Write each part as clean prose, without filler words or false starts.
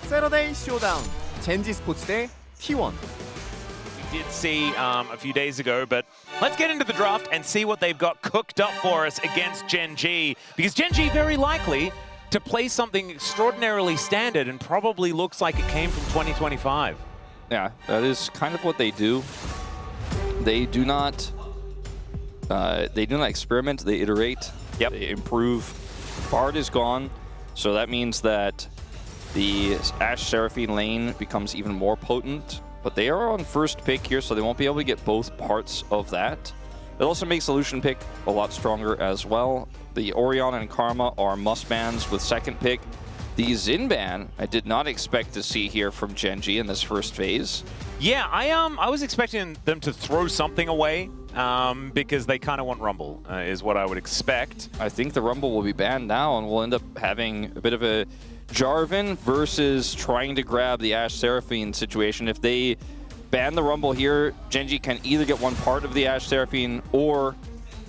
세러데이 쇼다운 젠지 스포츠 대 T1. We did see a few days ago, but let's get into the draft and see what they've got cooked up for us against Gen.G. Because Gen.G very likely to play something extraordinarily standard and probably looks like it came from 2025. Yeah, that is kind of what they do. They do not experiment, they iterate, Yep. They improve. Bard is gone, so that means that the Ashe Seraphine lane becomes even more potent, but they are on first pick here, so they won't be able to get both parts of that. It also makes the Lucian pick a lot stronger as well. The Orion and Karma are must-bans with second pick. The Xin ban, I did not expect to see here from Gen.G in this first phase. Yeah, I was expecting them to throw something away because they kind of want Rumble, is what I would expect. I think the Rumble will be banned now, and we'll end up having a bit of a Jarvan versus trying to grab the Ashe Seraphine situation. If they ban the Rumble here, Gen.G can either get one part of the Ashe Seraphine or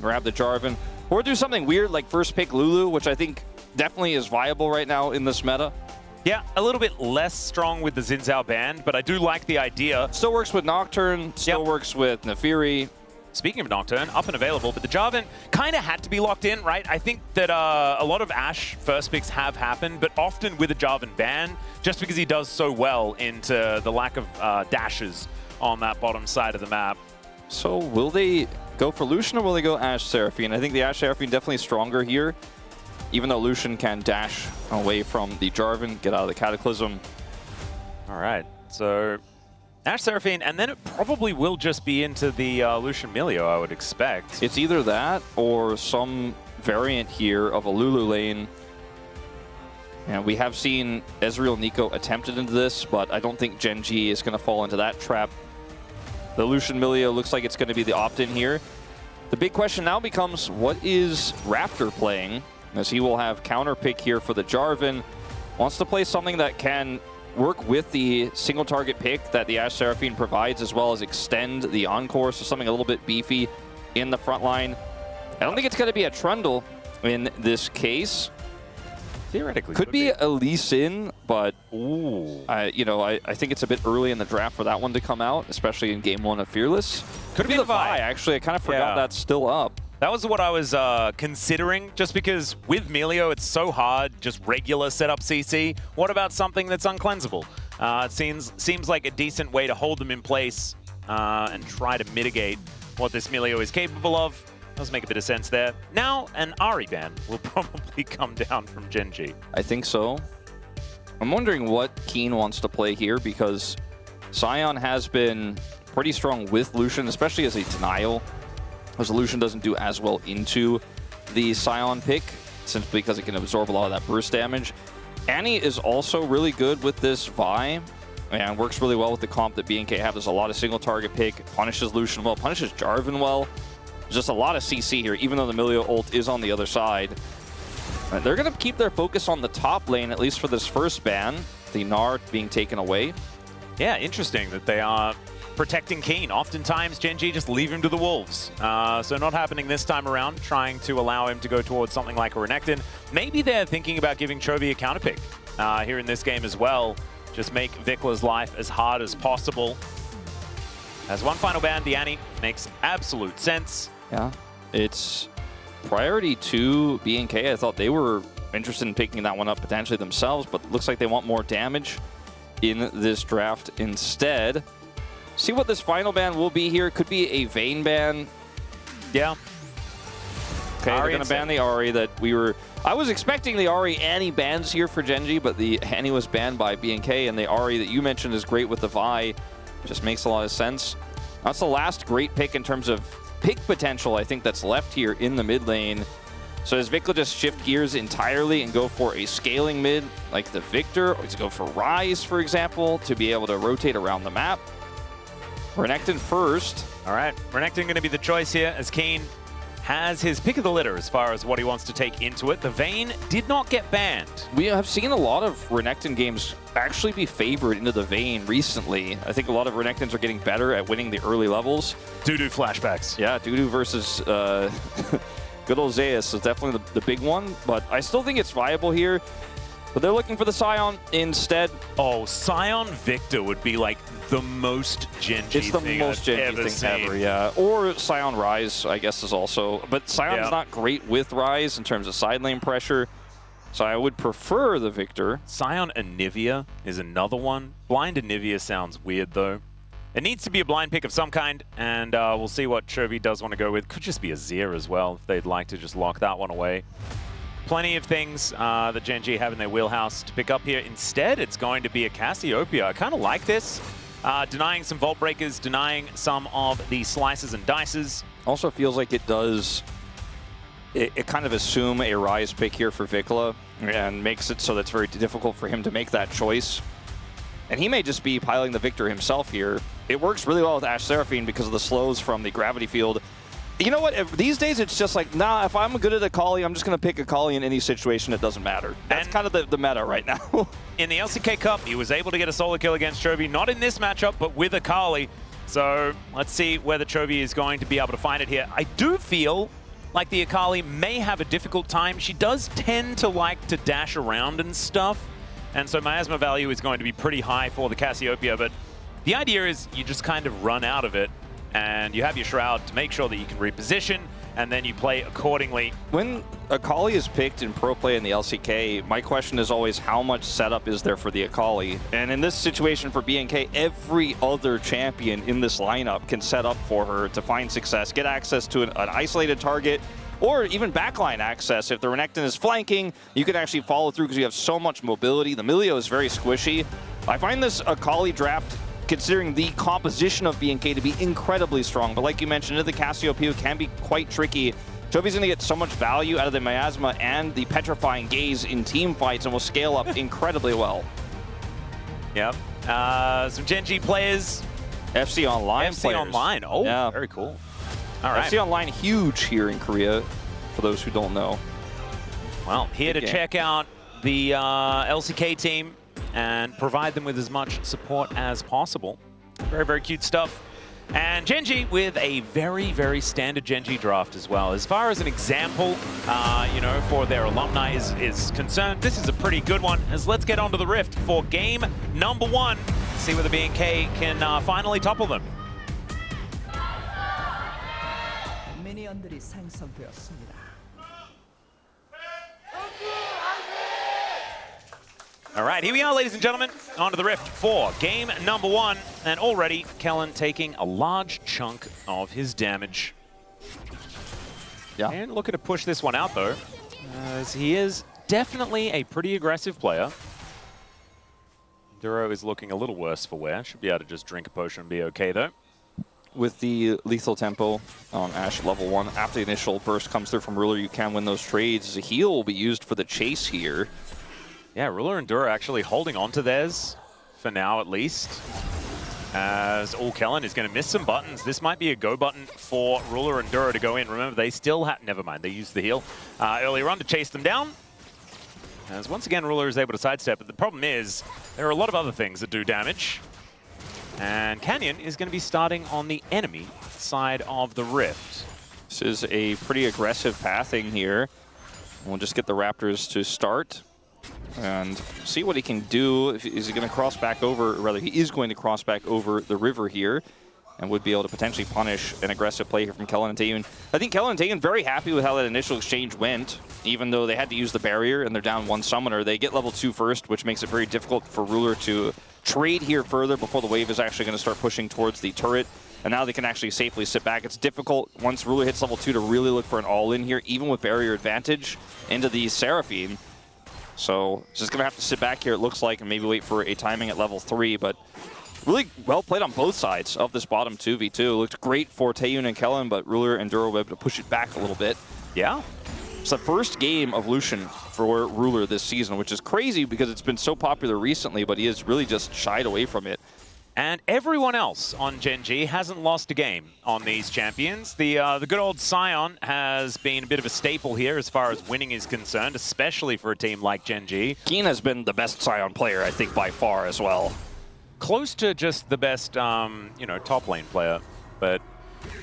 grab the Jarvan, or do something weird like first pick Lulu, which I think definitely is viable right now in this meta. Yeah, a little bit less strong with the Xin Zhao ban, but I do like the idea. Still works with Nocturne, still works with Nefiri. Speaking of Nocturne, up and available, but the Jarvan kind of had to be locked in, right? I think that a lot of Ashe first picks have happened, but often with a Jarvan ban, just because he does so well into the lack of dashes on that bottom side of the map. So will they go for Lucian or will they go Ashe Seraphine? I think the Ashe Seraphine definitely stronger here, even though Lucian can dash away from the Jarvan, get out of the Cataclysm. All right, so Ashe Seraphine, and then it probably will just be into the Lucian Milio, I would expect. It's either that or some variant here of a Lulu lane. And we have seen Ezreal Nico attempted into this, but I don't think Gen.G is going to fall into that trap. The Lucian Milio looks like it's going to be the opt-in here. The big question now becomes, what is Raptor playing? As he will have counter pick here for the Jarvan. Wants to play something that can work with the single target pick that the Ashe Seraphine provides, as well as extend the Encore, so something a little bit beefy in the front line. I don't think it's going to be a Trundle in this case. Theoretically, could be a Lee Sin, but ooh, I think it's a bit early in the draft for that one to come out, especially in game 1 of Fearless. Could be the Vi. Actually, I kind of forgot that's still up. That was what I was considering, just because with Milio, it's so hard, just regular setup CC. What about something that's uncleansable? It seems like a decent way to hold them in place and try to mitigate what this Milio is capable of. Does make a bit of sense there. Now, an Ahri ban will probably come down from Gen.G. I think so. I'm wondering what Keen wants to play here, because Sion has been pretty strong with Lucian, especially as a denial. Because Lucian doesn't do as well into the Sion pick, simply because it can absorb a lot of that burst damage. Annie is also really good with this Vi, and works really well with the comp that BNK have. There's a lot of single target pick, punishes Lucian well, punishes Jarvan well. There's just a lot of CC here, even though the Milio ult is on the other side. And they're going to keep their focus on the top lane, at least for this first ban, the Gnar being taken away. Yeah, interesting that they are protecting Keen. Oftentimes, Gen.G just leave him to the wolves. So not happening this time around, trying to allow him to go towards something like a Renekton. Maybe they're thinking about giving Chovy a counterpick here in this game as well. Just make Vikla's life as hard as possible. As one final ban, the Annie makes absolute sense. Yeah, it's priority to BNK. I thought they were interested in picking that one up potentially themselves, but it looks like they want more damage in this draft instead. See what this final ban will be here. Could be a Vayne ban. Yeah. Okay, they're going to ban the Ahri that we were... I was expecting the Ahri Annie bans here for Gen.G, but the Annie was banned by BNK, and the Ahri that you mentioned is great with the Vi. Just makes a lot of sense. That's the last great pick in terms of pick potential, I think, that's left here in the mid lane. So does Vikla just shift gears entirely and go for a scaling mid like the Victor, or to go for Ryze, for example, to be able to rotate around the map? Renekton first. All right, Renekton going to be the choice here, as Keen has his pick of the litter as far as what he wants to take into it. The Vayne did not get banned. We have seen a lot of Renekton games actually be favored into the Vayne recently. I think a lot of Renektons are getting better at winning the early levels. Doo-doo flashbacks. Yeah, Doo-doo versus good old Zeus is definitely the big one, but I still think it's viable here. But they're looking for the Scion instead. Oh, Scion Victor would be like the most Gen.G It's the thing most Gen.G thing ever, yeah. Or Scion Rise, I guess, is also. But Scion's not great with Rise in terms of side lane pressure. So I would prefer the Victor. Scion Anivia is another one. Blind Anivia sounds weird, though. It needs to be a blind pick of some kind, and we'll see what Chovy does want to go with. Could just be a Zir as well, if they'd like to just lock that one away. Plenty of things that Gen.G have in their wheelhouse to pick up here. Instead, it's going to be a Cassiopeia. I kind of like this. Denying some Vault Breakers, denying some of the slices and dices. Also feels like it does... It kind of assume a Rise pick here for Vikla and makes it so that's very difficult for him to make that choice. And he may just be piling the Victor himself here. It works really well with Ashe Seraphine because of the slows from the gravity field. You know what? These days it's just like, nah, if I'm good at Akali, I'm just going to pick Akali in any situation. It doesn't matter. That's kind of the meta right now. In the LCK Cup, he was able to get a solo kill against Chovy. Not in this matchup, but with Akali. So let's see whether Chovy is going to be able to find it here. I do feel like the Akali may have a difficult time. She does tend to like to dash around and stuff. And so miasma value is going to be pretty high for the Cassiopeia. But the idea is you just kind of run out of it. And you have your Shroud to make sure that you can reposition, and then you play accordingly. When Akali is picked in pro play in the LCK, my question is always how much setup is there for the Akali? And in this situation for BNK, every other champion in this lineup can set up for her to find success, get access to an isolated target, or even backline access. If the Renekton is flanking, you can actually follow through because you have so much mobility. The Milio is very squishy. I find this Akali draft, considering the composition of BNK, to be incredibly strong. But like you mentioned, the Cassiopeia can be quite tricky. Chovy's going to get so much value out of the Miasma and the Petrifying Gaze in team fights and will scale up incredibly well. Yep. Some Gen.G players. FC Online FC players. Online. Oh, yeah. Very cool. All right. FC Online huge here in Korea, for those who don't know. Well, here to check out the LCK team and provide them with as much support as possible. Very, very cute stuff. And Gen.G with a very, very standard Gen.G draft as well. As far as an example, you know, for their alumni is concerned, this is a pretty good one. As let's get onto the Rift for game number 1. See whether BNK can finally topple them. 미니언들이 생성되었습니다. All right, here we are, ladies and gentlemen, onto the Rift for game number 1. And already, Kellen taking a large chunk of his damage. Yeah. And looking to push this one out, though, as he is definitely a pretty aggressive player. Duro is looking a little worse for wear. Should be able to just drink a potion and be okay, though. With the lethal tempo on Ashe level 1, after the initial burst comes through from Ruler, you can win those trades. The heal will be used for the chase here. Yeah, Ruler and Dura actually holding on to theirs, for now at least. As Kellen is going to miss some buttons. This might be a go button for Ruler and Dura to go in. Remember, they still have... Never mind, they used the heal earlier on to chase them down. As once again, Ruler is able to sidestep. But the problem is, there are a lot of other things that do damage. And Canyon is going to be starting on the enemy side of the Rift. This is a pretty aggressive pathing here. We'll just get the Raptors to start and see what he can do. Is he going to cross back over, or rather he is going to cross back over the river here and would be able to potentially punish an aggressive play here from Kellen and Taeyun. I think Kellen and Taeyun very happy with how that initial exchange went. Even though they had to use the barrier and they're down 1 summoner, they get level 2 first, which makes it very difficult for Ruler to trade here further before the wave is actually going to start pushing towards the turret. And now they can actually safely sit back. It's difficult once Ruler hits level 2 to really look for an all-in here, even with barrier advantage into the Seraphine. So just going to have to sit back here, it looks like, and maybe wait for a timing at level 3. But really well played on both sides of this bottom 2v2. Looked great for Taeyun and Kellen, but Ruler and Duro were able to push it back a little bit. Yeah. It's the first game of Lucian for Ruler this season, which is crazy because it's been so popular recently, but he has really just shied away from it. And everyone else on Gen.G hasn't lost a game on these champions. The good old Scion has been a bit of a staple here as far as winning is concerned, especially for a team like Gen.G. Keen has been the best Scion player, I think, by far as well. Close to just the best, you know, top lane player. But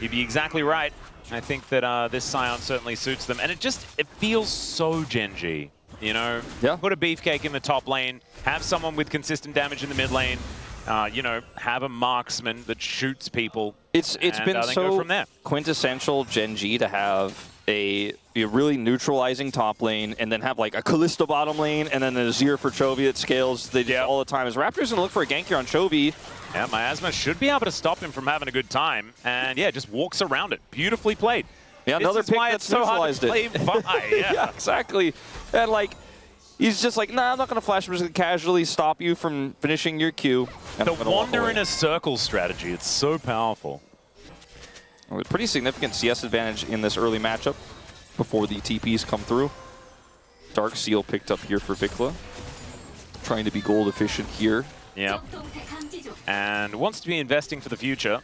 you'd be exactly right. I think that this Scion certainly suits them. And it feels so Gen.G. You know, Yeah. put a beefcake in the top lane, have someone with consistent damage in the mid lane, you know, have a marksman that shoots people. It's been then go so from there. quintessential Gen.G to have a really neutralizing top lane and then have like a Kalista bottom lane and then a Azir for Chovy that scales all the time. As Raptor's going to look for a gank here on Chovy. Yeah, Miasma should be able to stop him from having a good time. And yeah, just walks around it. Beautifully played. Yeah, another pick that's so hard to play Vi. Yeah. Yeah, exactly. And like, he's just like, nah, I'm not going to flash. I'm just going to casually stop you from finishing your Q. The wander in a circle strategy, it's so powerful. A pretty significant CS advantage in this early matchup before the TPs come through. Dark Seal picked up here for Vikla. Trying to be gold efficient here. Yeah. And wants to be investing for the future.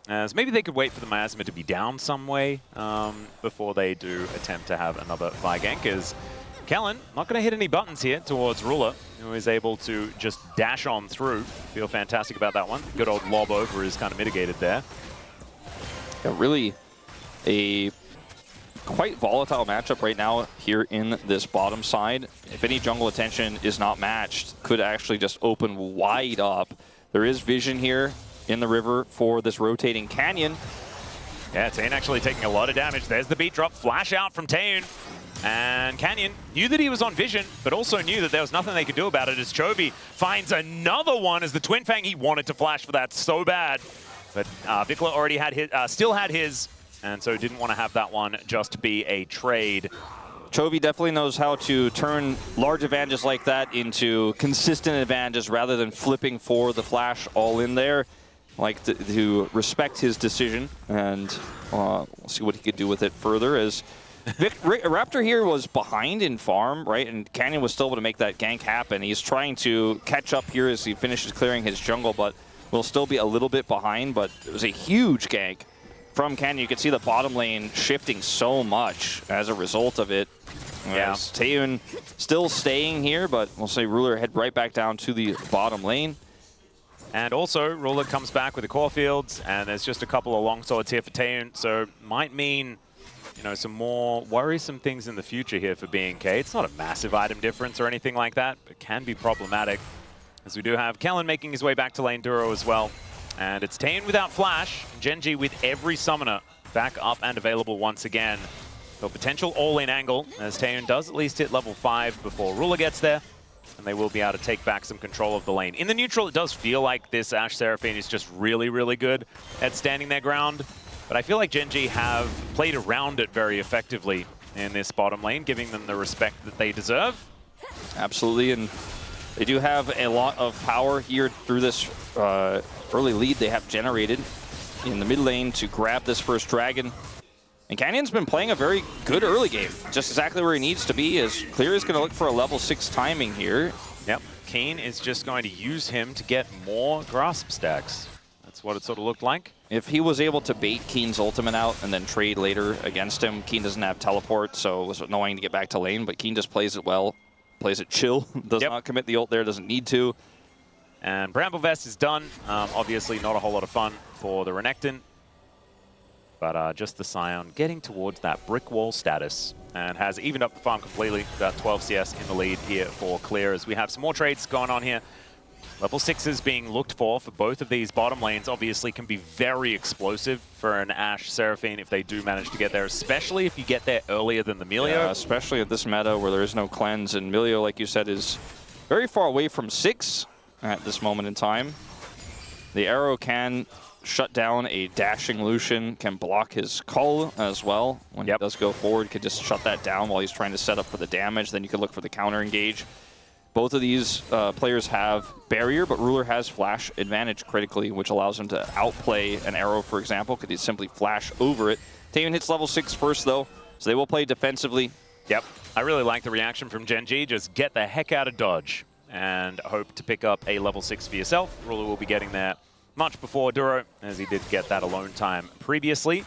As maybe they could wait for the Miasma to be down some way before they do attempt to have another Vi gank. As Kellen not going to hit any buttons here towards Ruler, who is able to just dash on through. Feel fantastic about that one. Good old lob over is kind of mitigated there. Yeah, really a quite volatile matchup right now here in this bottom side. If any jungle attention is not matched, could actually just open wide up. There is vision here in the river for this rotating canyon. Yeah, Taeun actually taking a lot of damage. There's the beat drop, flash out from Taeun. And Canyon knew that he was on vision, but also knew that there was nothing they could do about it as Chovy finds another one as the Twin Fang. He wanted to flash for that so bad. But Vikla already had his, still had his, and so didn't want to have that one just be a trade. Chovy definitely knows how to turn large advantages like that into consistent advantages rather than flipping for the flash all in there. Like to respect his decision, and we'll see what he could do with it further. As Raptor here was behind in farm, right, and Canyon was still able to make that gank happen. He's trying to catch up here as he finishes clearing his jungle, but will still be a little bit behind. But it was a huge gank from Canyon. You can see the bottom lane shifting so much as a result of it. Yeah. Taeun still staying here, but we'll say Ruler head right back down to the bottom lane. And also, Ruler comes back with the core fields, and there's just a couple of long swords here for Taeun, so might mean, you know, some more worrisome things in the future here for B&K. It's not a massive item difference or anything like that, but it can be problematic. As we do have Kellen making his way back to lane Duro as well. And it's Taeun without flash, Gen.G with every summoner back up and available once again. So potential all-in angle, as Taeun does at least hit level 5 before Ruler gets there. And they will be able to take back some control of the lane. In the neutral, it does feel like this Ashe Seraphine is just really, really good at standing their ground. But I feel like Gen.G have played around it very effectively in this bottom lane, giving them the respect that they deserve. Absolutely, and they do have a lot of power here through this early lead they have generated in the mid lane to grab this first dragon. And Canyon's been playing a very good early game, just exactly where he needs to be, as Clear is going to look for a level 6 timing here. Yep, Keen is just going to use him to get more grasp stacks. That's what it sort of looked like. If he was able to bait Keen's ultimate out and then trade later against him, Keen doesn't have teleport, so it was annoying to get back to lane, but Keen just plays it well, plays it chill, does not commit the ult there, doesn't need to. And Bramble Vest is done. Obviously not a whole lot of fun for the Renekton. But just the Scion getting towards that brick wall status and has evened up the farm completely. About 12 CS in the lead here for Clear as we have some more trades going on here. Level 6s being looked for both of these bottom lanes obviously can be very explosive for an Ashe Seraphine if they do manage to get there, especially if you get there earlier than the Melio. Yeah, especially at this meta where there is no cleanse, and Melio, like you said, is very far away from 6 at this moment in time. The arrow can shut down a dashing Lucian, can block his call as well. When he does go forward, could just shut that down while he's trying to set up for the damage. Then you could look for the counter engage. Both of these players have barrier, but Ruler has flash advantage critically, which allows him to outplay an arrow, for example. Could he simply flash over it? Taeun hits level 6 first, though, so they will play defensively. Yep, I really like the reaction from Gen.G. Just get the heck out of dodge and hope to pick up a level 6 for yourself. Ruler will be getting there much before Duro, as he did get that alone time previously.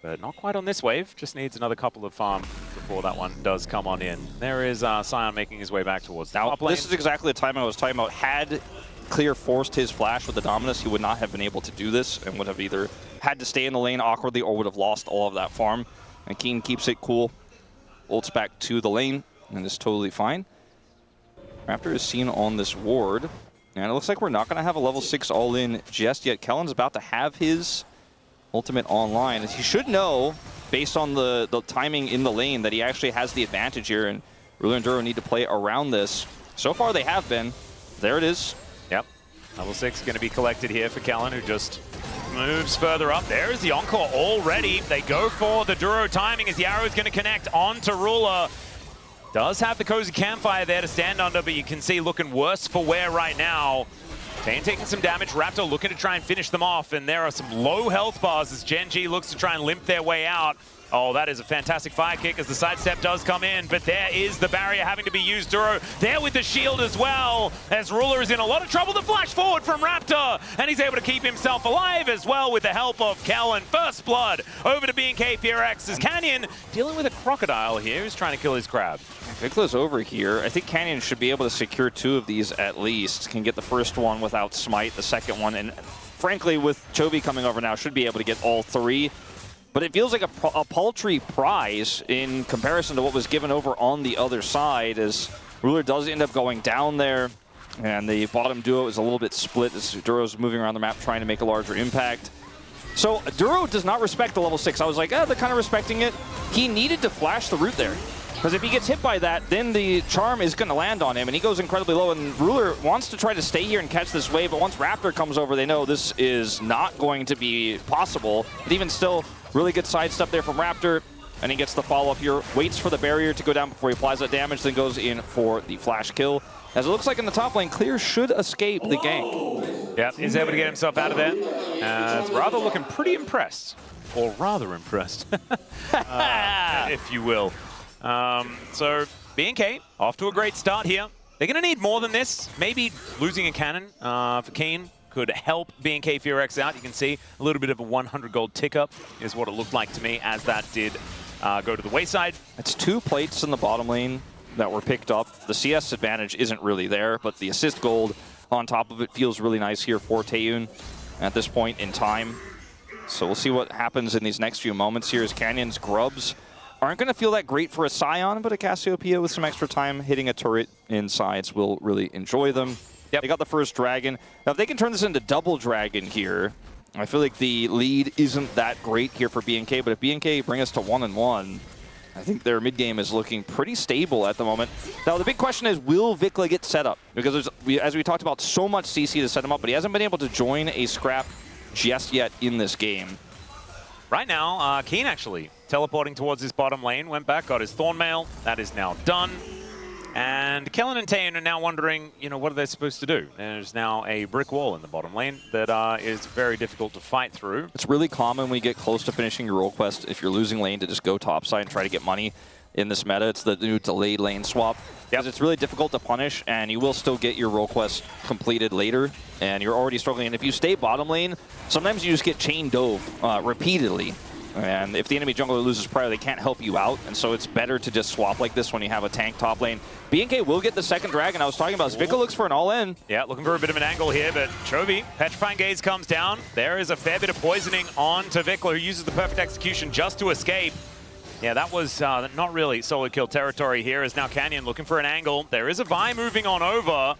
But not quite on this wave, just needs another couple of farm before that one does come on in. There is Scion making his way back towards the top lane. This is exactly the time I was talking about. Had Clear forced his flash with the Dominus, he would not have been able to do this and would have either had to stay in the lane awkwardly or would have lost all of that farm. And Keen keeps it cool, ults back to the lane, and is totally fine. Raptor is seen on this ward, and it looks like we're not going to have a level 6 all-in just yet. Kellen's about to have his ultimate online. He should know, based on the timing in the lane, that he actually has the advantage here, and Ruler and Duro need to play around this. So far they have been. There it is. Yep. Level 6 going to be collected here for Kellen, who just moves further up. There is the Encore already. They go for the Duro timing as the arrow is going to connect onto Ruler. Does have the cozy campfire there to stand under, but you can see looking worse for wear right now. Tane taking some damage. Raptor looking to try and finish them off, and there are some low health bars as Gen.G looks to try and limp their way out. Oh, that is a fantastic fire kick as the sidestep does come in, but there is the barrier having to be used. Duro there with the shield as well, as Ruler is in a lot of trouble. The flash forward from Raptor, and he's able to keep himself alive as well with the help of Kellen. First blood over to BNK FX as Canyon dealing with a crocodile here who's trying to kill his crab. Vicla's over here. I think Canyon should be able to secure 2 of these at least. Can get the first one without smite, the second one, and frankly with Chovy coming over now, should be able to get all 3. But it feels like a paltry prize in comparison to what was given over on the other side, as Ruler does end up going down there, and the bottom duo is a little bit split as Duro's moving around the map trying to make a larger impact. So Duro does not respect the level 6. I was like, they're kind of respecting it. He needed to flash the root there, because if he gets hit by that, then the charm is going to land on him, and he goes incredibly low, and Ruler wants to try to stay here and catch this wave, but once Raptor comes over, they know this is not going to be possible. But even still, really good sidestep there from Raptor, and he gets the follow-up here, waits for the barrier to go down before he applies that damage, then goes in for the flash kill. As it looks like in the top lane, Clear should escape the gank. Yeah, he's able to get himself out of there. It's rather looking pretty impressed, or rather impressed, if you will. So BNK off to a great start here. They're going to need more than this. Maybe losing a cannon for Keen could help BNK FX out. You can see a little bit of a 100 gold tick up is what it looked like to me as that did go to the wayside. It's 2 plates in the bottom lane that were picked up. The CS advantage isn't really there, but the assist gold on top of it feels really nice here for Taeyun at this point in time. So we'll see what happens in these next few moments here as Canyon's grubs aren't going to feel that great for a Scion, but a Cassiopeia with some extra time hitting a turret in sides will really enjoy them. Yep. They got the first dragon. Now, if they can turn this into double dragon here, I feel like the lead isn't that great here for BNK, but if BNK bring us to 1-1, I think their mid game is looking pretty stable at the moment. Now, the big question is, will Vikla get set up? Because as we talked about, so much CC to set him up, but he hasn't been able to join a scrap just yet in this game. Right now, Keen actually teleporting towards his bottom lane, went back, got his Thornmail. That is now done. And Kellen and Taeyun are now wondering, what are they supposed to do? There's now a brick wall in the bottom lane that is very difficult to fight through. It's really common when you get close to finishing your role quest, if you're losing lane, to just go topside and try to get money in this meta. It's the new delayed lane swap. Because it's really difficult to punish, and you will still get your role quest completed later, and you're already struggling. And if you stay bottom lane, sometimes you just get chain dove repeatedly. And if the enemy jungler loses prior, they can't help you out. And so it's better to just swap like this when you have a tank top lane. BNK will get the second dragon I was talking about. Zvika looks for an all-in. Yeah, looking for a bit of an angle here, but Chovy, Petrifying Gaze comes down. There is a fair bit of poisoning on to Vikla, who uses the perfect execution just to escape. Yeah, that was not really solo kill territory here, as now Canyon looking for an angle. There is a Vi moving on over,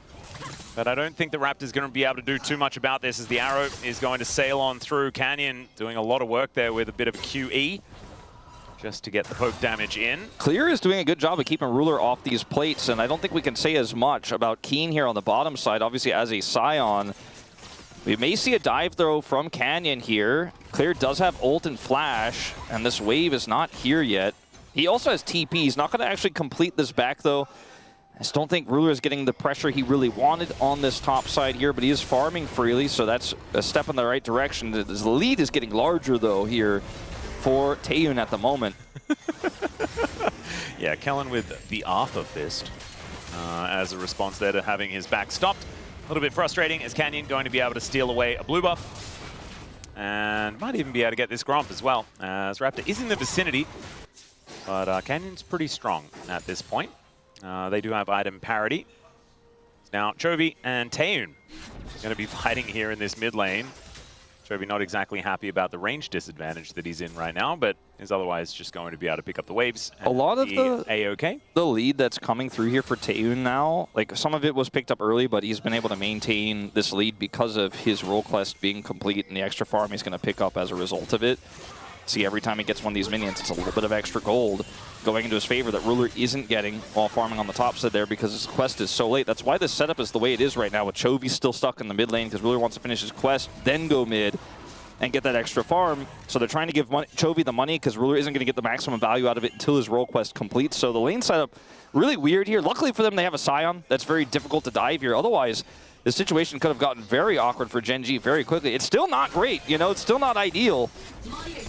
but I don't think the Raptor's going to be able to do too much about this, as the arrow is going to sail on through. Canyon doing a lot of work there with a bit of QE just to get the poke damage in. Clear is doing a good job of keeping Ruler off these plates, and I don't think we can say as much about Keen here on the bottom side. Obviously, as a Scion, we may see a dive throw from Canyon here. Clear does have ult and flash, and this wave is not here yet. He also has TP. He's not going to actually complete this back, though. I just don't think Ruler is getting the pressure he really wanted on this top side here, but he is farming freely, so that's a step in the right direction. The lead is getting larger, though, here for Taeyun at the moment. Yeah, Kellen with the Arthur Fist as a response there to having his back stopped. A little bit frustrating, as Canyon going to be able to steal away a blue buff. And might even be able to get this Gromp as well, as Raptor is in the vicinity. But Canyon's pretty strong at this point. They do have item parity. Now, Chovy and Taeyun going to be fighting here in this mid lane. Chovy not exactly happy about the range disadvantage that he's in right now, but is otherwise just going to be able to pick up the waves. A lot of the A-OK. The lead that's coming through here for Taeyoon now, like some of it was picked up early, but he's been able to maintain this lead because of his role quest being complete and the extra farm he's going to pick up as a result of it. See, every time he gets one of these minions, it's a little bit of extra gold going into his favor that Ruler isn't getting while farming on the top side there because his quest is so late. That's why this setup is the way it is right now, with Chovy still stuck in the mid lane because Ruler wants to finish his quest, then go mid and get that extra farm. So they're trying to give Chovy the money because Ruler isn't going to get the maximum value out of it until his role quest completes. So the lane setup, really weird here. Luckily for them, they have a Scion. That's very difficult to dive here. Otherwise, the situation could have gotten very awkward for Gen.G very quickly. It's still not great, you know, it's still not ideal.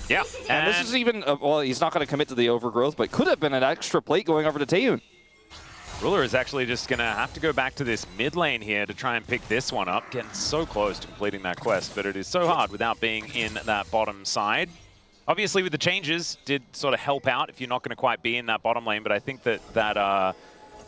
Yeah. And this is even, well, he's not going to commit to the overgrowth, but could have been an extra plate going over to Taeyoon. Ruler is actually just going to have to go back to this mid lane here to try and pick this one up. Getting so close to completing that quest, but it is so hard without being in that bottom side. Obviously, with the changes, did sort of help out if you're not going to quite be in that bottom lane, but I think that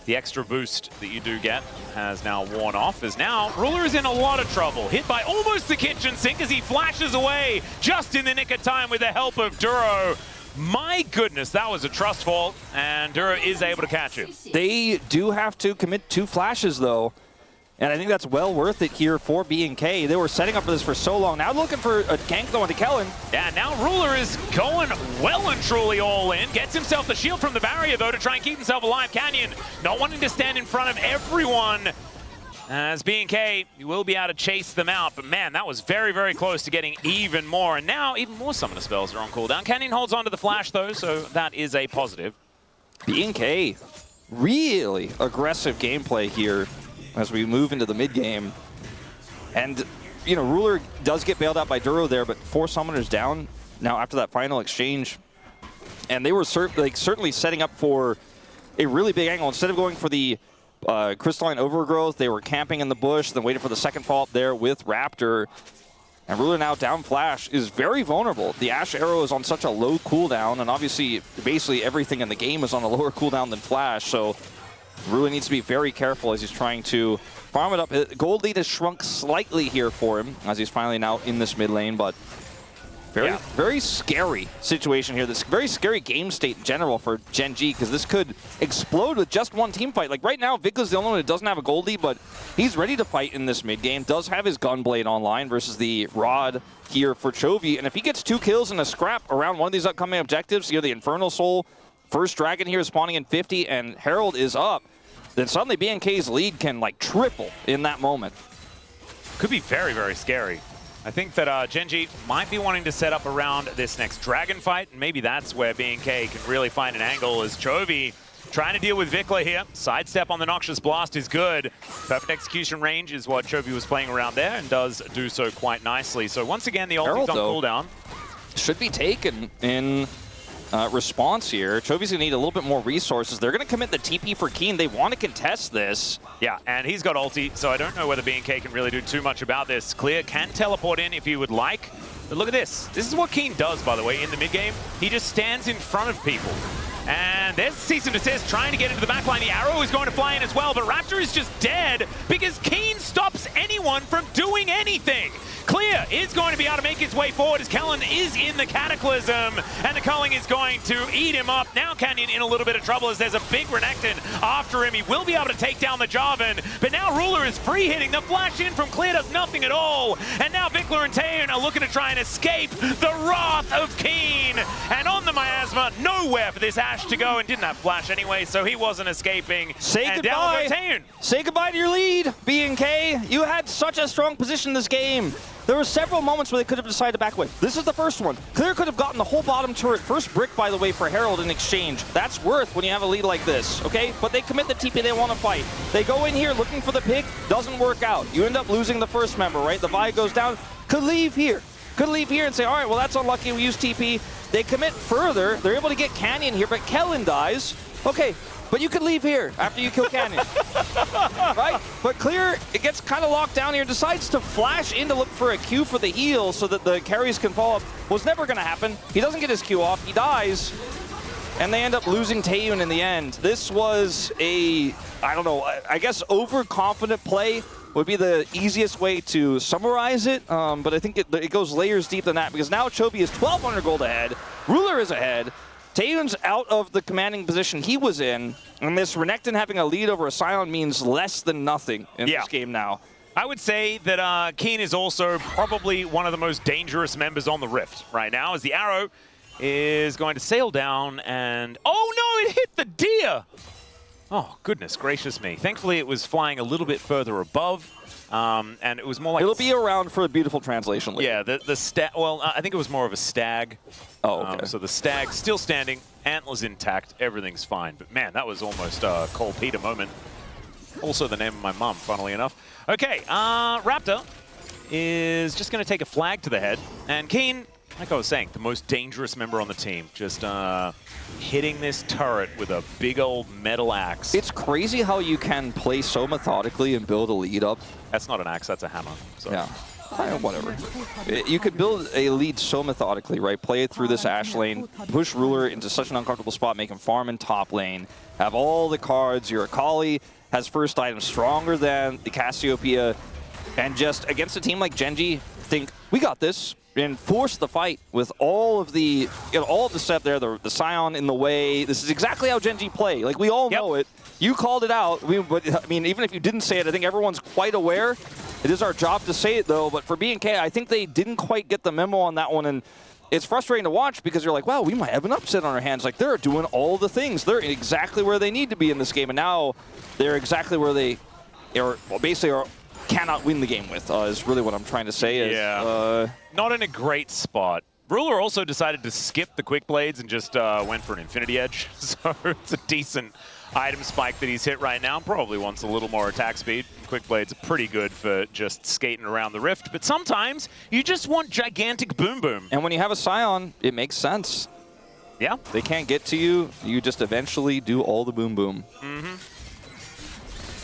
the extra boost that you do get has now worn off, as now Ruler is in a lot of trouble. Hit by almost the kitchen sink as he flashes away just in the nick of time with the help of Duro. My goodness, that was a trust fall, and Duro is able to catch him. They do have to commit 2 flashes, though. And I think that's well worth it here for B&K. They were setting up for this for so long. Now looking for a gank though into Kellen. Yeah, now Ruler is going well and truly all in. Gets himself the shield from the barrier though to try and keep himself alive. Canyon not wanting to stand in front of everyone. As B&K, you will be able to chase them out. But man, that was very, very close to getting even more. And now even more summoner spells are on cooldown. Canyon holds on to the flash though, so that is a positive. B&K, really aggressive gameplay here as we move into the mid game. And, you know, Ruler does get bailed out by Duro there, but 4 summoners down now after that final exchange. And they were certainly setting up for a really big angle. Instead of going for the crystalline overgrowth, they were camping in the bush, then waiting for the second fall up there with Raptor. And Ruler now down flash is very vulnerable. The Ash Arrow is on such a low cooldown, and obviously basically everything in the game is on a lower cooldown than flash, so Ruler needs to be very careful as he's trying to farm it up. Gold lead has shrunk slightly here for him as he's finally now in this mid lane, but very scary situation here. This very scary game state in general for Gen.G because this could explode with just one team fight. Like right now, Vicla's the only one that doesn't have a gold lead, but he's ready to fight in this mid game. Does have his Gunblade online versus the Rod here for Chovy, and if he gets 2 kills in a scrap around one of these upcoming objectives, you know, the Infernal Soul, first Dragon here is spawning in 50, and Herald is up, then suddenly B&K's lead can like triple in that moment. Could be very, very scary. I think that Gen.G might be wanting to set up around this next Dragon fight, and maybe that's where B&K can really find an angle as Chovy trying to deal with Vikla here. Sidestep on the Noxious Blast is good. Perfect execution range is what Chovy was playing around there, and does do so quite nicely. So once again, the ulti's on cooldown. Should be taken in response here. Chovy's going to need a little bit more resources. They're going to commit the TP for Keen. They want to contest this. Yeah, and he's got ulti, so I don't know whether B&K can really do too much about this. Clear can teleport in if he would like. But look at this. This is what Keen does, by the way, in the mid-game. He just stands in front of people. And there's Cease and Desist trying to get into the backline. The arrow is going to fly in as well, but Raptor is just dead because Keen stops anyone from doing anything. Clear is going to be able to make his way forward as Kellen is in the Cataclysm, and the culling is going to eat him up. Now Canyon in a little bit of trouble as there's a big Renekton after him. He will be able to take down the Jarvan, but now Ruler is free hitting. The flash in from Clear does nothing at all, and now Vikla and Taeyoon are looking to try and escape the wrath of Keen. And on the Miasma, nowhere for this Ash to go, and didn't have flash anyway, so he wasn't escaping. Say and goodbye. Down goes Taeyoon. Say goodbye to your lead, B&K. You had such a strong position this game. There were several moments where they could have decided to back away. This is the first one. Clear could have gotten the whole bottom turret. First brick, by the way, for Herald in exchange. That's worth when you have a lead like this, okay? But they commit the TP, they want to fight. They go in here looking for the pick, doesn't work out. You end up losing the first member, right? The Vi goes down. Could leave here and say, all right, well, that's unlucky, we use TP. They commit further. They're able to get Canyon here, but Kellen dies. Okay, but you could leave here after you kill Canyon. Right? But Clear, it gets kind of locked down here, decides to flash in to look for a Q for the heal so that the carries can follow up. Was never going to happen. He doesn't get his Q off. He dies. And they end up losing Taeyoon in the end. This was a, I don't know, I guess overconfident play would be the easiest way to summarize it, but I think it goes layers deep than that, because now Chovy is 1,200 gold ahead, Ruler is ahead, Taeyun's out of the commanding position he was in, and this Renekton having a lead over a Sion means less than nothing in this game now. I would say that Keen is also probably one of the most dangerous members on the Rift right now, as the arrow is going to sail down and... Oh no, it hit the deer! Oh, goodness gracious me. Thankfully, it was flying a little bit further above, and it was more like... It'll be around for a beautiful translation later. Yeah, the stag... Well, I think it was more of a stag. Oh, okay. So the stag still standing, antlers intact, everything's fine. But man, that was almost a Cole Peter moment. Also the name of my mum, funnily enough. Okay, Raptor is just going to take a flag to the head, and Keen... Like I was saying, the most dangerous member on the team. Just hitting this turret with a big old metal axe. It's crazy how you can play so methodically and build a lead up. That's not an axe, that's a hammer. So. Yeah, whatever. You could build a lead so methodically, right? Play it through this Ashe lane, push Ruler into such an uncomfortable spot, make him farm in top lane, have all the cards. Your Akali has first item stronger than the Cassiopeia, and just against a team like Gen.G, think, we got this. And force the fight with all of the, all of the step there, the Sion in the way. This is exactly how Gen.G play. Like, we all know it. You called it out. But I mean, even if you didn't say it, I think everyone's quite aware. It is our job to say it, though. But for BNK, I think they didn't quite get the memo on that one. And it's frustrating to watch because you're like, wow, we might have an upset on our hands. Like, they're doing all the things. They're exactly where they need to be in this game. And now they're exactly where they are, well, basically are cannot win the game with, is really what I'm trying to say. Not in a great spot. Ruler also decided to skip the quick blades and just went for an infinity edge. So it's a decent item spike that he's hit right now. Probably wants a little more attack speed. Quick blades are pretty good for just skating around the Rift. But sometimes you just want gigantic boom boom. And when you have a Sion, it makes sense. Yeah. They can't get to you. You just eventually do all the boom boom.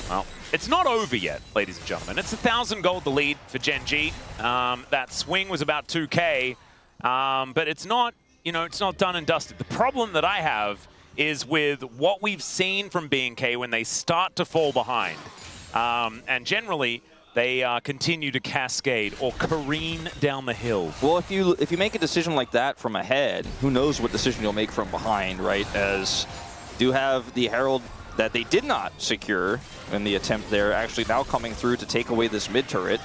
Well, it's not over yet, ladies and gentlemen. It's 1,000 gold the lead for Gen.G. That swing was about 2K, but it's not, it's not done and dusted. The problem that I have is with what we've seen from BNK when they start to fall behind. And generally, they continue to cascade or careen down the hill. Well, if you make a decision like that from ahead, who knows what decision you'll make from behind, right? As do have the Herald that they did not secure in the attempt there, actually now coming through to take away this mid turret.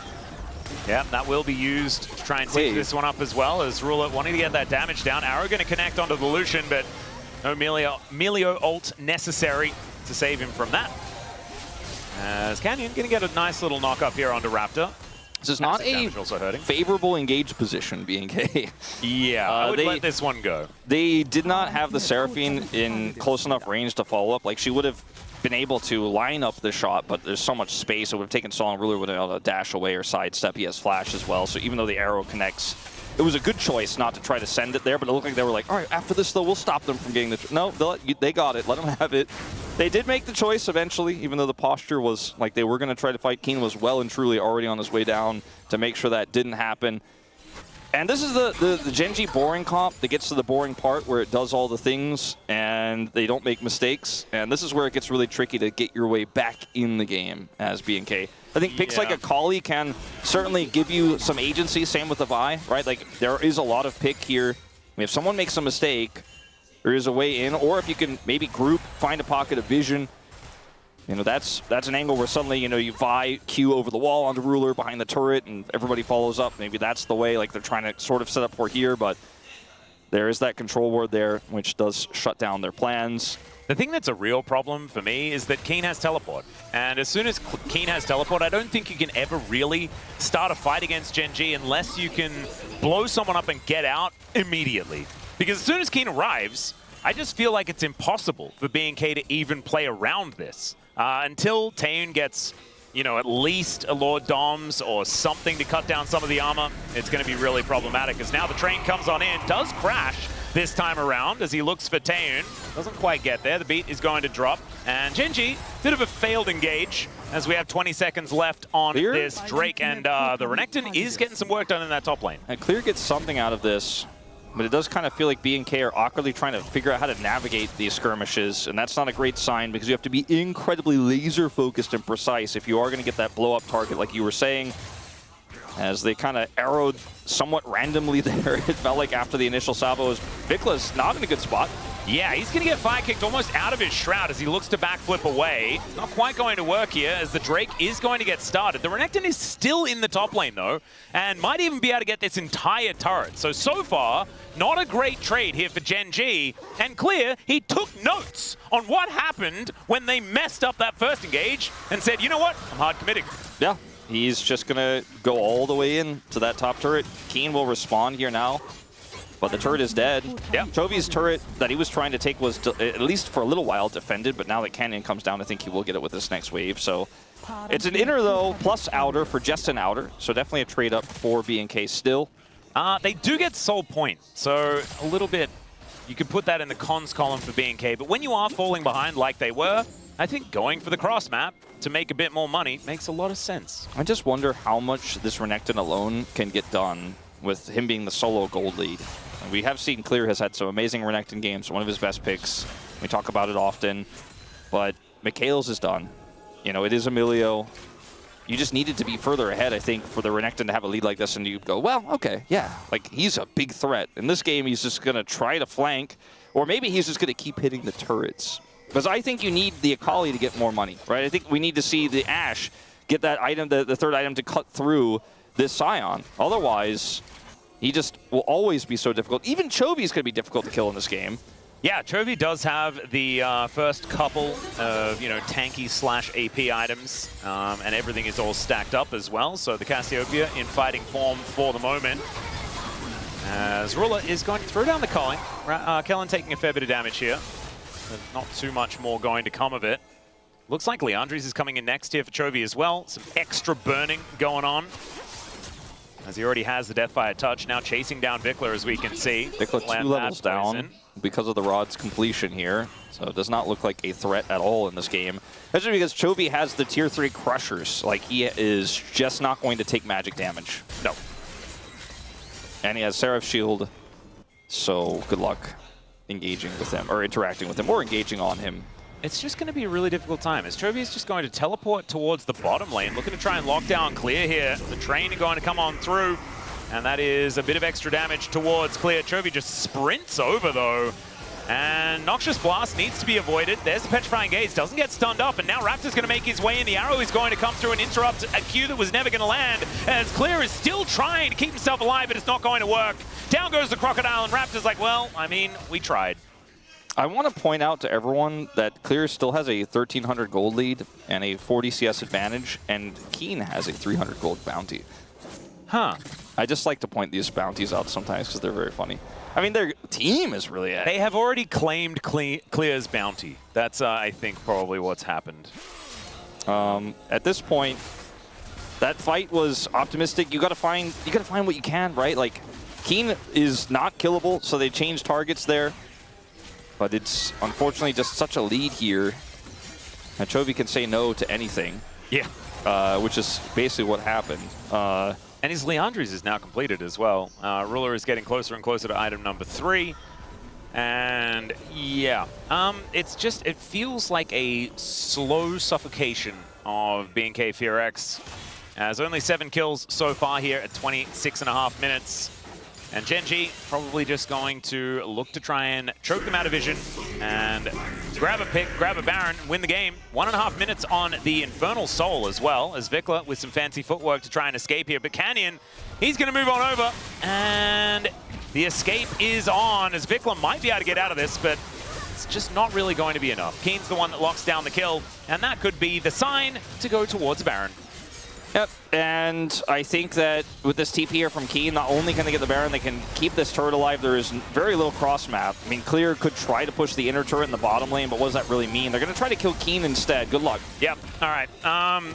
Yeah, that will be used to try and save this one up as well, as Ruler wanting to get that damage down. Arrow going to connect onto the Lucian, but no Melio ult necessary to save him from that. As Canyon going to get a nice little knock up here onto Raptor. This is not a favorable engaged position, BNK. Yeah, I would let this one go. They did not have the Seraphine in close enough range to follow up. Like, she would have been able to line up the shot, but there's so much space. It would have taken Sol, and Ruler would have been able to dash away or sidestep. He has flash as well, so even though the arrow connects, it was a good choice not to try to send it there, but it looked like they were like, all right, after this, though, we'll stop them from getting the... No, they got it. Let them have it. They did make the choice eventually, even though the posture was like they were going to try to fight. Keen was well and truly already on his way down to make sure that didn't happen. And this is the Gen.G boring comp that gets to the boring part where it does all the things and they don't make mistakes. And this is where it gets really tricky to get your way back in the game as BNK. I think picks like Akali can certainly give you some agency, same with the Vi, right? Like, there is a lot of pick here. I mean, if someone makes a mistake, there is a way in, or if you can maybe group, find a pocket of vision, that's an angle where suddenly, you Vi Q over the wall onto Ruler behind the turret and everybody follows up. Maybe that's the way like they're trying to sort of set up for here, but there is that control ward there, which does shut down their plans. The thing that's a real problem for me is that Keen has teleport. And as soon as Keen has teleport, I don't think you can ever really start a fight against Gen.G unless you can blow someone up and get out immediately. Because as soon as Keen arrives, I just feel like it's impossible for BNK to even play around this. Until Taeyun gets, at least a Lord Doms or something to cut down some of the armor, it's going to be really problematic. Because now the train comes on in, does crash this time around as he looks for Taeyun. Doesn't quite get there. The beat is going to drop. And Gen.G, bit of a failed engage as we have 20 seconds left on this Drake. And the Renekton is getting some work done in that top lane. And Clear gets something out of this. but it does kind of feel like B&K are awkwardly trying to figure out how to navigate these skirmishes, and that's not a great sign because you have to be incredibly laser-focused and precise if you are going to get that blow-up target like you were saying. As they kind of arrowed somewhat randomly there, it felt like after the initial salvos, Vicla's not in a good spot. Yeah, he's going to get fire kicked almost out of his shroud as he looks to backflip away. Not quite going to work here as the Drake is going to get started. The Renekton is still in the top lane though, and might even be able to get this entire turret. So far, not a great trade here for Gen.G. And Clear, he took notes on what happened when they messed up that first engage and said, you know what, I'm hard committing. Yeah, he's just going to go all the way in to that top turret. Keen will respond here now. But the turret is dead. Yeah. Chovy's turret that he was trying to take was, at least for a little while, defended, but now that Canyon comes down, I think he will get it with this next wave. So it's an inner, though, plus outer for just an outer. So definitely a trade-up for B&K still. They do get soul point, so a little bit, you could put that in the cons column for B&K. But when you are falling behind like they were, I think going for the cross map to make a bit more money makes a lot of sense. I just wonder how much this Renekton alone can get done with him being the solo gold lead. We have seen Clear has had some amazing Renekton games, one of his best picks. We talk about it often, but Mikhail's is done. You know, it is Emilio. You just needed to be further ahead, I think, for the Renekton to have a lead like this, and you go, well, okay, yeah, like he's a big threat. In this game, he's just going to try to flank, or maybe he's just going to keep hitting the turrets. Because I think you need the Akali to get more money, right? I think we need to see the Ashe get that item, the third item, to cut through this Scion. Otherwise, he just will always be so difficult. Even Chovy's going to be difficult to kill in this game. Yeah, Chovy does have the first couple of, tanky / AP items, and everything is all stacked up as well. So the Cassiopeia in fighting form for the moment. As Ruler is going to throw down the culling. Kellen taking a fair bit of damage here. But not too much more going to come of it. Looks like Leandres is coming in next here for Chovy as well. Some extra burning going on, as he already has the Deathfire touch, now chasing down Vikla, as we can see. Vikla 2 levels down because of the Rod's completion here. So it does not look like a threat at all in this game. Especially because Chovy has the tier 3 crushers. Like, he is just not going to take magic damage. No. And he has Seraph's Shield. So good luck engaging with him, or interacting with him, or engaging on him. It's just going to be a really difficult time, as Chovy is just going to teleport towards the bottom lane, looking to try and lock down Clear here. The train are going to come on through, and that is a bit of extra damage towards Clear. Chovy just sprints over, though, and Noxious Blast needs to be avoided. There's the Petrifying Gaze, doesn't get stunned up, and now Raptor's going to make his way in. The arrow is going to come through and interrupt a Q that was never going to land, as Clear is still trying to keep himself alive, but it's not going to work. Down goes the Crocodile, and Raptor's like, well, I mean, we tried. I want to point out to everyone that Clear still has a 1,300 gold lead and a 40 CS advantage, and Keen has a 300 gold bounty. Huh. I just like to point these bounties out sometimes because they're very funny. I mean, their team is really at it. They have already claimed Clear's bounty. That's, I think, probably what's happened. At this point, that fight was optimistic. You gotta find what you can, right? Like, Keen is not killable, so they changed targets there. But it's unfortunately just such a lead here. And Chovy can say no to anything. Yeah. Which is basically what happened. And his Leandres is now completed as well. Ruler is getting closer and closer to item number 3. And yeah, it feels like a slow suffocation of B&K FearX. As only 7 kills so far here at 26.5 minutes. And Gen.G probably just going to look to try and choke them out of vision and grab a pick, grab a Baron, win the game. 1.5 minutes on the Infernal Soul as well, as Vikla with some fancy footwork to try and escape here. But Canyon, he's going to move on over, and the escape is on, as Vikla might be able to get out of this, but it's just not really going to be enough. Keen's the one that locks down the kill, and that could be the sign to go towards Baron. Yep, and I think that with this TP here from Keen, not only can they get the Baron, they can keep this turret alive. There is very little cross map. I mean, Clear could try to push the inner turret in the bottom lane, but what does that really mean? They're going to try to kill Keen instead. Good luck. Yep, all right.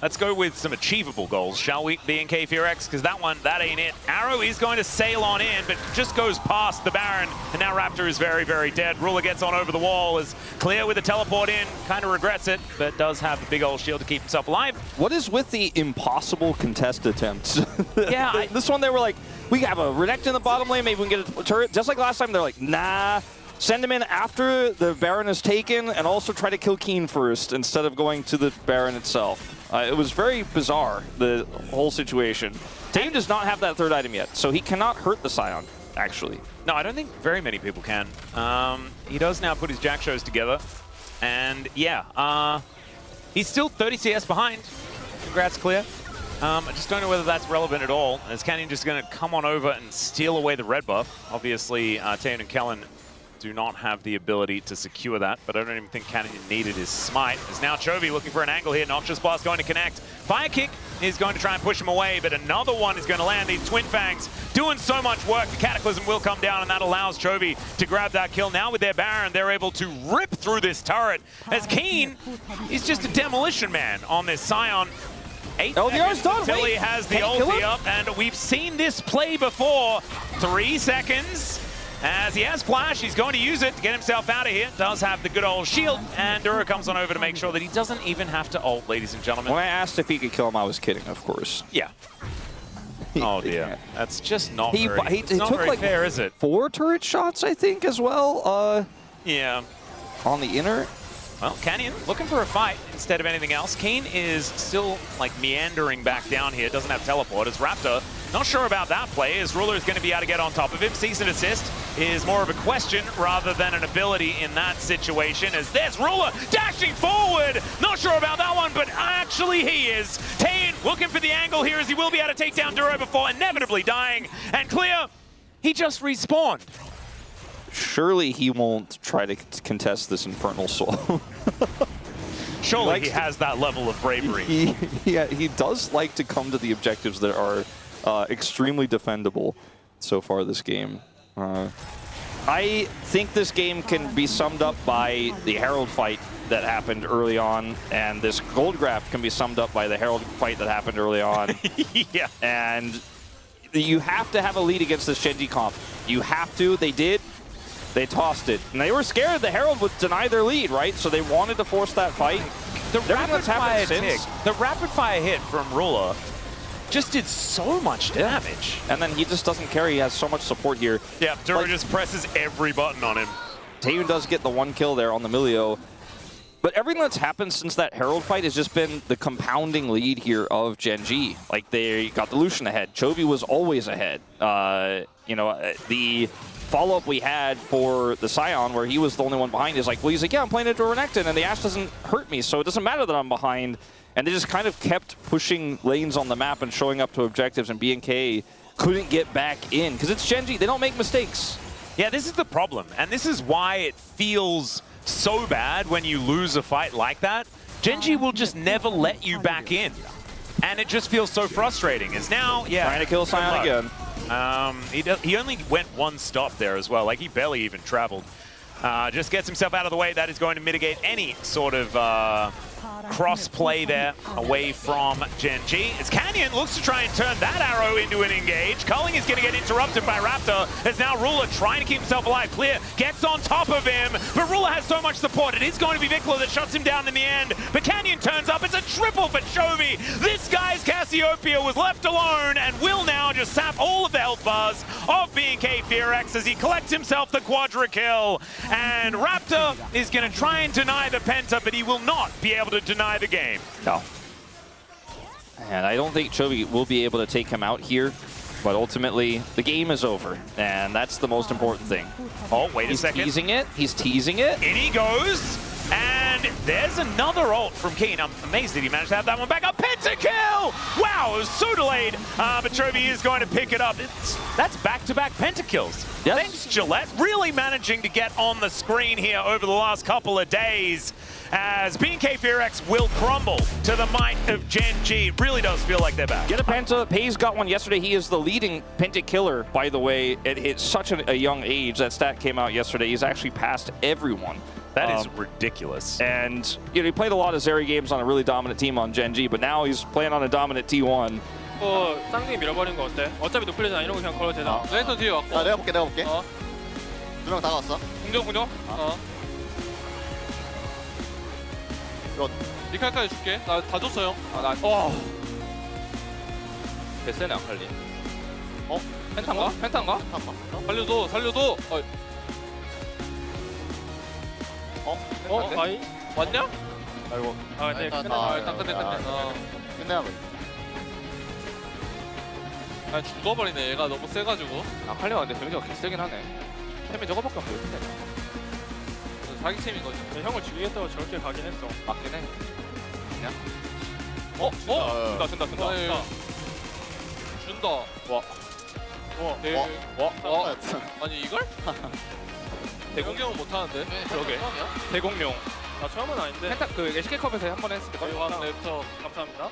Let's go with some achievable goals, shall we, BNK Fearex? Because that ain't it. Arrow is going to sail on in, but just goes past the Baron, and now Raptor is very, very dead. Ruler gets on over the wall, is clear with the teleport in, kind of regrets it, but does have a big old shield to keep himself alive. What is with the impossible contest attempts? Yeah. This one they were like, we have a Renekton in the bottom lane, maybe we can get a turret. Just like last time, they're like, nah. Send him in after the Baron is taken, and also try to kill Keen first instead of going to the Baron itself. It was very bizarre, the whole situation. Taeyeon does not have that third item yet, so he cannot hurt the Scion, actually. No, I don't think very many people can. He does now put his Jack shows together, and yeah, he's still 30 CS behind. Congrats, Clear. I just don't know whether that's relevant at all. Is Canyon just going to come on over and steal away the red buff? Obviously, Taeyeon and Kellen do not have the ability to secure that, but I don't even think Canyon needed his smite. There's now Chovy looking for an angle here. Noxious Blast going to connect. Fire Kick is going to try and push him away, but another one is going to land. These Twin Fangs doing so much work. The Cataclysm will come down, and that allows Chovy to grab that kill. Now with their Baron, they're able to rip through this turret, as Keen is just a demolition man on this Scion. 8 LDR's seconds done. until he Wait, has the can he kill ulti him? up, and we've seen this play before. 3 seconds. As he has flash, he's going to use it to get himself out of here. Does have the good old shield, and Dura comes on over to make sure that he doesn't even have to ult, ladies and gentlemen. When I asked if he could kill him, I was kidding, of course. Yeah. Oh dear, that's just not He very, it's not took very like fair, is it? 4 turret shots, I think, as well. Yeah. On the inner. Well, Canyon looking for a fight instead of anything else. Keen is still like meandering back down here, doesn't have teleport. As Raptor, not sure about that play, as Ruler is going to be able to get on top of him. Season assist is more of a question rather than an ability in that situation, as there's Ruler dashing forward. Not sure about that one, but actually he is. Taeyeon looking for the angle here, as he will be able to take down Duro before inevitably dying. And Clear, he just respawned. Surely he won't try to contest this Infernal Soul. Surely he has that level of bravery. He does like to come to the objectives that are extremely defendable so far this game. I think this game can be summed up by the Herald fight that happened early on, and this gold grab can be summed up by the Herald fight that happened early on. Yeah. And you have to have a lead against this Gen.G comp. You have to. They did. They tossed it. And they were scared the Herald would deny their lead, right? So they wanted to force that fight. The rapid fire hit from Ruler just did so much damage. And then he just doesn't care. He has so much support here. Yeah, Dura just presses every button on him. Taeyeon does get the 1 kill there on the Milio. But everything that's happened since that Herald fight has just been the compounding lead here of Gen.G. Like, they got the Lucian ahead. Chovy was always ahead. The follow-up we had for the Scion, where he was the only one behind, is like, well, he's like, yeah, I'm playing into Renekton, and the Ashe doesn't hurt me, so it doesn't matter that I'm behind. And they just kind of kept pushing lanes on the map and showing up to objectives, and BNK couldn't get back in. Because it's Gen.G, they don't make mistakes. Yeah, this is the problem, and this is why it feels so bad when you lose a fight like that. Gen.G will just never let you back in. And it just feels so frustrating. As now, yeah. Trying to kill Scion again. He only went 1 stop there as well. Like, he barely even traveled. Just gets himself out of the way. That is going to mitigate any sort of cross-play there away from Gen.G. As Canyon looks to try and turn that arrow into an engage. Culling is going to get interrupted by Raptor, as now Ruler trying to keep himself alive. Clear gets on top of him, but Ruler has so much support. It is going to be Vikla that shuts him down in the end, but Canyon turns up. It's a triple for Chovy. This guy's Cassiopeia was left alone and will now just sap all of the health bars of BNK Fearex as he collects himself the quadra kill. And Raptor is going to try and deny the Penta, but he will not be able to deny the game. No. And I don't think Chovy will be able to take him out here, but ultimately the game is over, and that's the most important thing. Oh, wait a second. He's teasing it. He's teasing it. In he goes. And there's another ult from Keen. I'm amazed that he managed to have that one back. A pentakill! Wow, it was so delayed. But Chovy is going to pick it up. That's back-to-back pentakills. Yes. Thanks, Gillette. Really managing to get on the screen here over the last couple of days, as BNK Fearex will crumble to the might of Gen.G. Really does feel like they're back. Get a Penta. Pays got one yesterday. He is the leading Penta killer, by the way. At such a young age. That stat came out yesterday. He's actually passed everyone That is ridiculous. And you know, he played a lot of Zeri games on a really dominant team on Gen.G, but now he's playing on a dominant T1. 쌍둥이 밀어버린 거 어때? 어차피 노플레잖아. 이런 거 그냥 걸어도 되잖아. 랜턴 뒤에 왔고. 내가 볼게. 어. 2명 다 갔어. 공정. 이거 리칼까지 줄게. 나 다 줬어요. 베스는 안 칼리. 펜타인가? 펜타인가? 살려도. 아이 왔냐? 아이고. 네. 일단 끝내. 끝내야 돼. 아 죽어버리네. 얘가 너무 세가지고. 칼리가 근데 데미지가 개세긴 하네. 템이 저거밖에 안 보이는데. 사기챔인 거지. 형을 죽이겠다고 저렇게 가긴 했어. 맞긴 해. 준다. 준다. 아니 이걸? 대공격은 못하는데? 그러게. 대공룡. 나 처음은 아닌데. 펜타 그 LCK 컵에서 한 번 했을 때. 랩터 감사합니다.